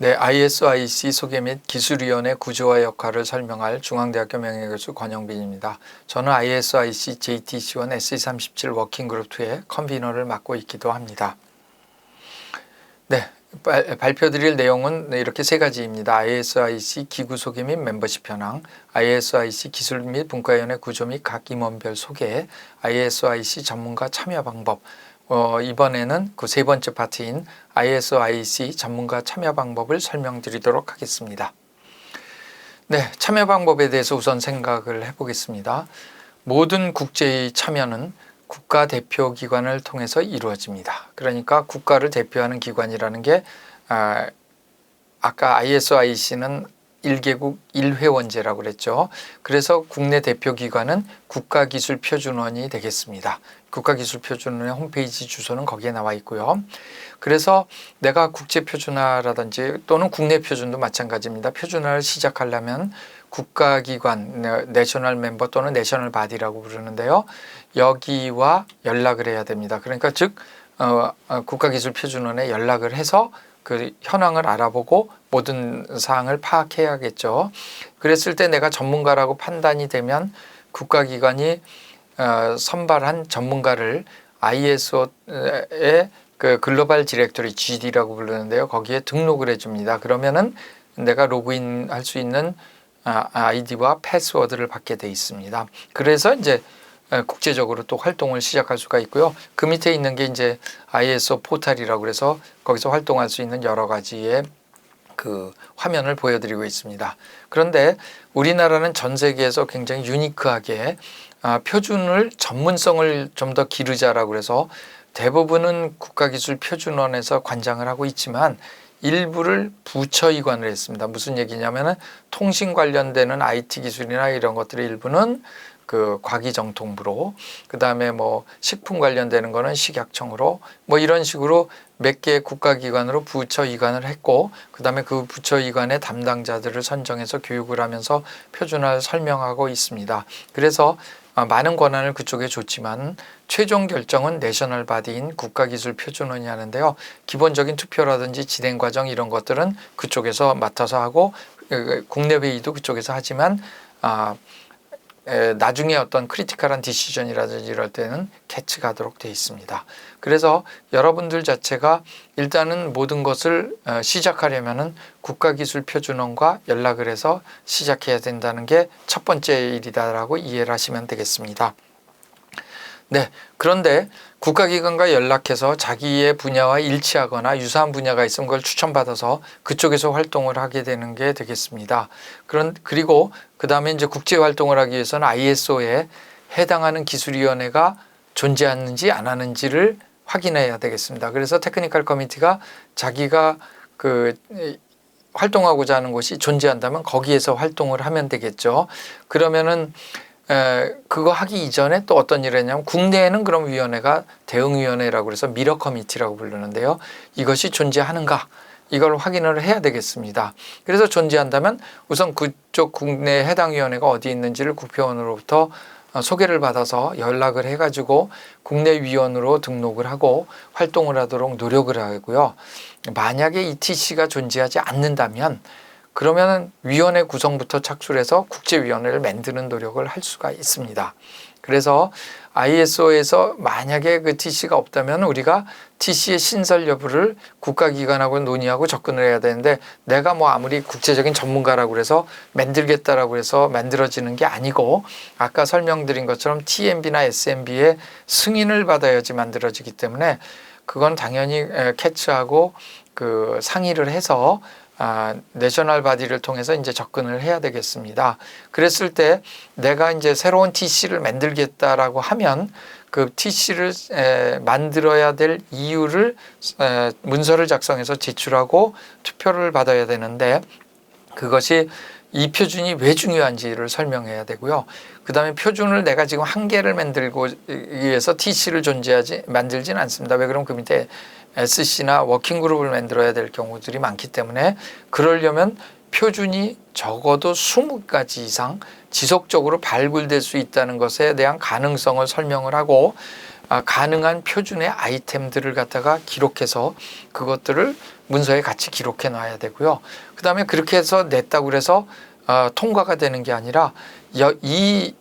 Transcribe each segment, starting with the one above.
네, ISIC 소개 및 기술위원회 구조와 역할을 설명할 중앙대학교 명예교수 권영빈입니다. 저는 ISIC JTC1 SE37 워킹그룹 2의 컨비너를 맡고 있기도 합니다. 네, 발표드릴 내용은 이렇게 세 가지입니다. ISIC 기구 소개 및 멤버십 현황, ISIC 기술 및 분과위원회 구조 및 각 임원별 소개, ISIC 전문가 참여 방법, 이번에는 그 세 번째 파트인 ISIC 전문가 참여 방법을 설명드리도록 하겠습니다. 네, 참여 방법에 대해서 우선 생각을 해보겠습니다. 모든 국제의 참여는 국가 대표 기관을 통해서 이루어집니다. 그러니까 국가를 대표하는 기관이라는 게 아까 ISIC는 1개국 1회원제라고 그랬죠. 그래서 국내 대표 기관은 국가기술표준원이 되겠습니다. 국가기술표준원의 홈페이지 주소는 거기에 나와 있고요. 그래서 내가 국제표준화라든지 또는 국내 표준도 마찬가지입니다. 표준화를 시작하려면 국가기관, 내셔널 멤버 또는 내셔널 바디라고 부르는데요. 여기와 연락을 해야 됩니다. 그러니까 즉 국가기술표준원에 연락을 해서 그 현황을 알아보고 모든 사항을 파악해야겠죠. 그랬을 때 내가 전문가라고 판단이 되면 국가기관이 선발한 전문가를 ISO의 그 글로벌 디렉토리 GD라고 부르는데요. 거기에 등록을 해줍니다. 그러면은 내가 로그인 할 수 있는 아이디와 패스워드를 받게 돼 있습니다. 그래서 이제 국제적으로 또 활동을 시작할 수가 있고요. 그 밑에 있는 게 이제 ISO 포탈이라고 해서 거기서 활동할 수 있는 여러 가지의 그 화면을 보여드리고 있습니다. 그런데 우리나라는 전 세계에서 굉장히 유니크하게 표준을 전문성을 좀 더 기르자라고 해서 대부분은 국가기술표준원에서 관장을 하고 있지만 일부를 부처이관을 했습니다. 무슨 얘기냐면은 통신 관련되는 IT 기술이나 이런 것들의 일부는 그 과기정통부로, 그 다음에 뭐 식품 관련되는 거는 식약청으로 뭐 이런 식으로 몇 개의 국가기관으로 부처이관을 했고, 그 다음에 그 부처이관의 담당자들을 선정해서 교육을 하면서 표준화를 설명하고 있습니다. 그래서 많은 권한을 그쪽에 줬지만 최종 결정은 내셔널 바디인 국가기술표준원이 하는데요. 기본적인 투표라든지 진행 과정 이런 것들은 그쪽에서 맡아서 하고 국내 회의도 그쪽에서 하지만 나중에 어떤 크리티컬한 디시전이라든지 이럴 때는 캐치가 하도록 되어 있습니다. 그래서 여러분들 자체가 일단은 모든 것을 시작하려면은 국가기술표준원과 연락을 해서 시작해야 된다는 게 첫 번째 일이다라고 이해를 하시면 되겠습니다. 네, 그런데 국가기관과 연락해서 자기의 분야와 일치하거나 유사한 분야가 있으면 그걸 추천받아서 그쪽에서 활동을 하게 되는 게 되겠습니다. 그리고 그 다음에 이제 국제 활동을 하기 위해서는 ISO에 해당하는 기술위원회가 존재하는지 안 하는지를 확인해야 되겠습니다. 그래서 테크니컬 커미티가 자기가 그 활동하고자 하는 곳이 존재한다면 거기에서 활동을 하면 되겠죠. 그러면은 그거 하기 이전에 또 어떤 일을 했냐면 국내에는 그럼 위원회가 대응위원회라고 해서 미러 커미티라고 부르는데요. 이것이 존재하는가 이걸 확인을 해야 되겠습니다. 그래서 존재한다면 우선 그쪽 국내 해당 위원회가 어디 있는지를 국회의원으로부터 소개를 받아서 연락을 해가지고 국내 위원으로 등록을 하고 활동을 하도록 노력을 하고요. 만약에 ETC가 존재하지 않는다면 그러면 위원회 구성부터 착수해서 국제위원회를 만드는 노력을 할 수가 있습니다. 그래서 ISO에서 만약에 그 TC가 없다면 우리가 TC의 신설 여부를 국가기관하고 논의하고 접근을 해야 되는데 내가 뭐 아무리 국제적인 전문가라고 해서 만들겠다라고 해서 만들어지는 게 아니고 아까 설명드린 것처럼 TMB나 SMB의 승인을 받아야지 만들어지기 때문에 그건 당연히 캐치하고 그 상의를 해서 내셔널 바디를 통해서 이제 접근을 해야 되겠습니다. 그랬을 때 내가 이제 새로운 TC를 만들겠다라고 하면 그 TC를 만들어야 될 이유를 문서를 작성해서 제출하고 투표를 받아야 되는데 그것이 이 표준이 왜 중요한지를 설명해야 되고요. 그 다음에 표준을 내가 지금 한 개를 만들고 위해서 TC를 만들진 않습니다. 왜 그러면 그 밑에 SC나 워킹그룹을 만들어야 될 경우들이 많기 때문에 그러려면 표준이 적어도 20가지 이상 지속적으로 발굴될 수 있다는 것에 대한 가능성을 설명을 하고 가능한 표준의 아이템들을 갖다가 기록해서 그것들을 문서에 같이 기록해 놔야 되고요. 그 다음에 그렇게 해서 냈다고 그래서 통과가 되는 게 아니라 이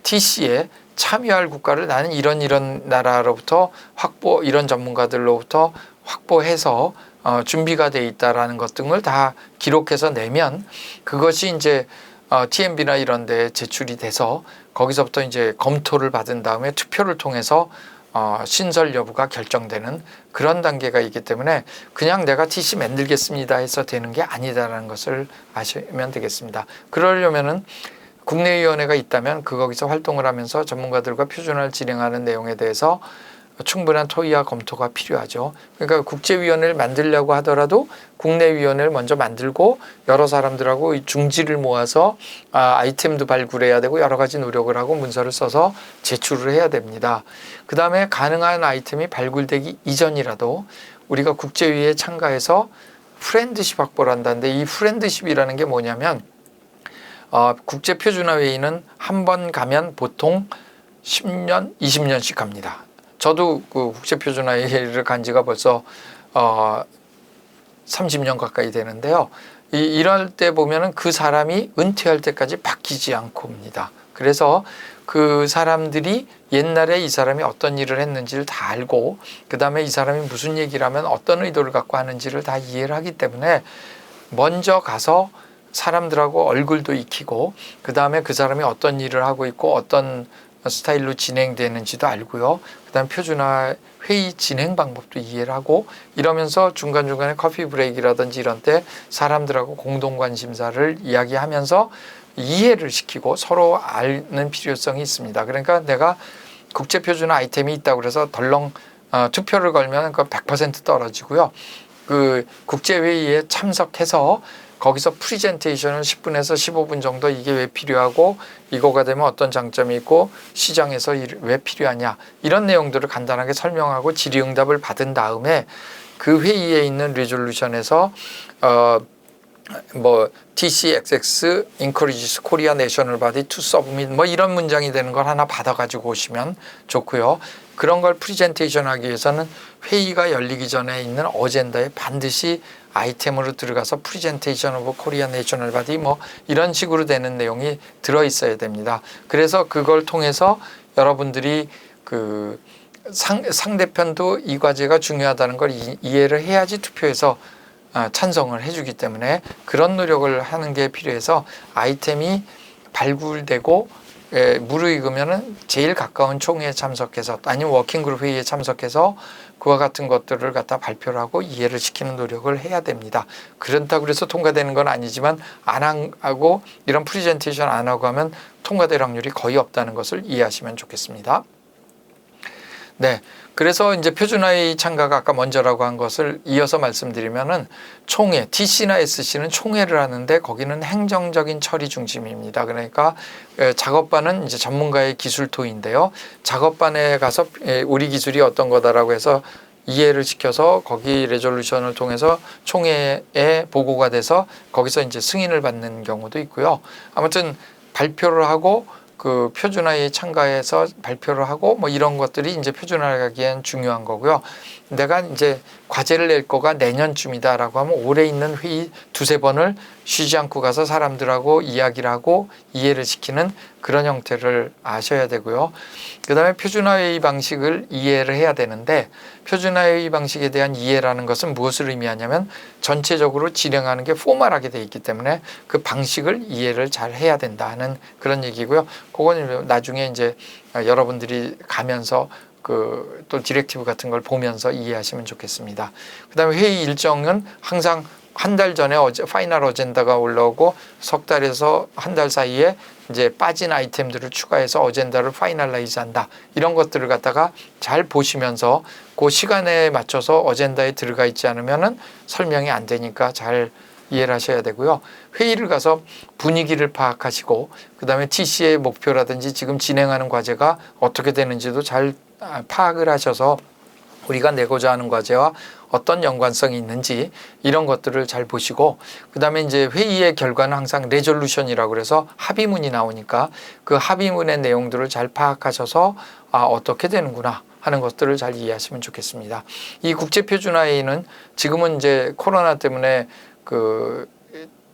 TC에 참여할 국가를 나는 이런 나라로부터 이런 전문가들로부터 확보해서 준비가 돼 있다라는 것 등을 다 기록해서 내면 그것이 이제 TMB나 이런 데 제출이 돼서 거기서부터 이제 검토를 받은 다음에 투표를 통해서 신설 여부가 결정되는 그런 단계가 있기 때문에 그냥 내가 TC 만들겠습니다 해서 되는 게 아니다라는 것을 아시면 되겠습니다. 그러려면은 국내위원회가 있다면 거기서 활동을 하면서 전문가들과 표준화를 진행하는 내용에 대해서 충분한 토의와 검토가 필요하죠. 그러니까 국제위원회를 만들려고 하더라도 국내위원회를 먼저 만들고 여러 사람들하고 중지를 모아서 아이템도 발굴해야 되고 여러 가지 노력을 하고 문서를 써서 제출을 해야 됩니다. 그 다음에 가능한 아이템이 발굴되기 이전이라도 우리가 국제위에 참가해서 프렌드십 확보를 한다는데 이 프렌드십이라는 게 뭐냐면 국제표준화회의는 한 번 가면 보통 10년, 20년씩 갑니다. 저도 그 국제표준화회의를 간 지가 벌써 30년 가까이 되는데요. 이럴 때 보면은 그 사람이 은퇴할 때까지 바뀌지 않고 옵니다. 그래서 그 사람들이 옛날에 이 사람이 어떤 일을 했는지를 다 알고 그 다음에 이 사람이 무슨 얘기를 하면 어떤 의도를 갖고 하는지를 다 이해를 하기 때문에 먼저 가서 사람들하고 얼굴도 익히고 그 다음에 그 사람이 어떤 일을 하고 있고 어떤 스타일로 진행되는지도 알고요. 그 다음 표준화 회의 진행 방법도 이해를 하고 이러면서 중간중간에 커피 브레이크라든지 이런 때 사람들하고 공동 관심사를 이야기하면서 이해를 시키고 서로 아는 필요성이 있습니다. 그러니까 내가 국제표준화 아이템이 있다고 그래서 덜렁 투표를 걸면 그 100% 떨어지고요. 그 국제회의에 참석해서 거기서 프리젠테이션을 10분에서 15분 정도 이게 왜 필요하고 이거가 되면 어떤 장점이 있고 시장에서 왜 필요하냐 이런 내용들을 간단하게 설명하고 질의응답을 받은 다음에 그 회의에 있는 리졸루션에서 TCXX encourages Korea National Body to submit 이런 문장이 되는 걸 하나 받아가지고 오시면 좋고요. 그런 걸 프리젠테이션 하기 위해서는 회의가 열리기 전에 있는 어젠다에 반드시 아이템으로 들어가서 프리젠테이션 오브 코리아 내셔널 바디 이런 식으로 되는 내용이 들어 있어야 됩니다. 그래서 그걸 통해서 여러분들이 그 상대편도 이 과제가 중요하다는 걸 이해를 해야지 투표에서 찬성을 해주기 때문에 그런 노력을 하는 게 필요해서 아이템이 발굴되고 무르익으면은 제일 가까운 총회에 참석해서 아니면 워킹그룹 회의에 참석해서 그와 같은 것들을 갖다 발표를 하고 이해를 시키는 노력을 해야 됩니다. 그렇다고 해서 통과되는 건 아니지만 안 하고 이런 프리젠테이션 안 하고 하면 통과될 확률이 거의 없다는 것을 이해하시면 좋겠습니다. 네. 그래서 이제 표준화의 참가가 아까 먼저라고 한 것을 이어서 말씀드리면은 총회, TC나 SC는 총회를 하는데 거기는 행정적인 처리 중심입니다. 그러니까 작업반은 이제 전문가의 기술토인데요. 작업반에 가서 우리 기술이 어떤 거다라고 해서 이해를 시켜서 거기 레졸루션을 통해서 총회에 보고가 돼서 거기서 이제 승인을 받는 경우도 있고요. 아무튼 발표를 하고 그 표준화에 참가해서 발표를 하고 이런 것들이 이제 표준화하기엔 중요한 거고요. 내가 이제 과제를 낼 거가 내년쯤이다라고 하면 올해 있는 회의 두세 번을 쉬지 않고 가서 사람들하고 이야기를 하고 이해를 시키는 그런 형태를 아셔야 되고요. 그 다음에 표준화회의 방식을 이해를 해야 되는데 표준화회의 방식에 대한 이해라는 것은 무엇을 의미하냐면 전체적으로 진행하는 게 포멀하게 되어 있기 때문에 그 방식을 이해를 잘 해야 된다 하는 그런 얘기고요. 그건 나중에 이제 여러분들이 가면서 또 디렉티브 같은 걸 보면서 이해하시면 좋겠습니다. 그 다음에 회의 일정은 항상 한 달 전에 파이널 어젠다가 올라오고 석 달에서 한 달 사이에 이제 빠진 아이템들을 추가해서 어젠다를 파이널라이즈 한다. 이런 것들을 갖다가 잘 보시면서 그 시간에 맞춰서 어젠다에 들어가 있지 않으면은 설명이 안 되니까 잘 이해를 하셔야 되고요. 회의를 가서 분위기를 파악하시고 그 다음에 TC의 목표라든지 지금 진행하는 과제가 어떻게 되는지도 잘 파악을 하셔서 우리가 내고자 하는 과제와 어떤 연관성이 있는지 이런 것들을 잘 보시고, 그 다음에 이제 회의의 결과는 항상 레졸루션이라고 그래서 합의문이 나오니까 그 합의문의 내용들을 잘 파악하셔서 어떻게 되는구나 하는 것들을 잘 이해하시면 좋겠습니다. 이 국제표준화회의는 지금은 이제 코로나 때문에 그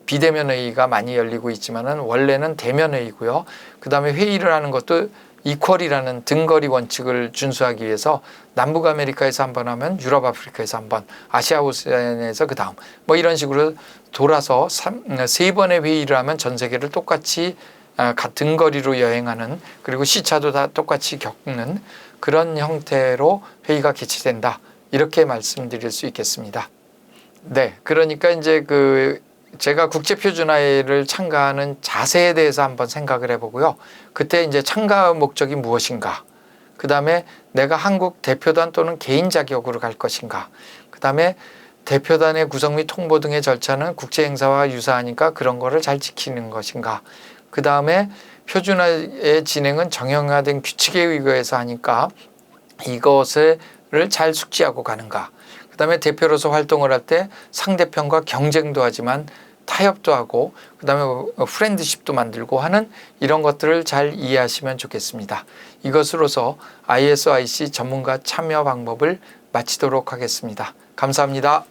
비대면 회의가 많이 열리고 있지만은 원래는 대면 회의고요. 그 다음에 회의를 하는 것도 이퀄이라는 등거리 원칙을 준수하기 위해서 남북 아메리카에서 한 번 하면 유럽 아프리카에서 한 번, 아시아 오세안에서 그 다음 뭐 이런 식으로 돌아서 세 번의 회의를 하면 전 세계를 똑같이 같은 거리로 여행하는, 그리고 시차도 다 똑같이 겪는 그런 형태로 회의가 개최된다, 이렇게 말씀드릴 수 있겠습니다. 네, 그러니까 이제 제가 국제표준화회의를 참가하는 자세에 대해서 한번 생각을 해보고요. 그때 이제 참가 목적이 무엇인가? 그 다음에 내가 한국 대표단 또는 개인 자격으로 갈 것인가? 그 다음에 대표단의 구성 및 통보 등의 절차는 국제행사와 유사하니까 그런 거를 잘 지키는 것인가? 그 다음에 표준화의 진행은 정형화된 규칙에 의거해서 하니까 이것을 잘 숙지하고 가는가? 그 다음에 대표로서 활동을 할 때 상대편과 경쟁도 하지만 타협도 하고 그 다음에 프렌드십도 만들고 하는 이런 것들을 잘 이해하시면 좋겠습니다. 이것으로서 ISIC 전문가 참여 방법을 마치도록 하겠습니다. 감사합니다.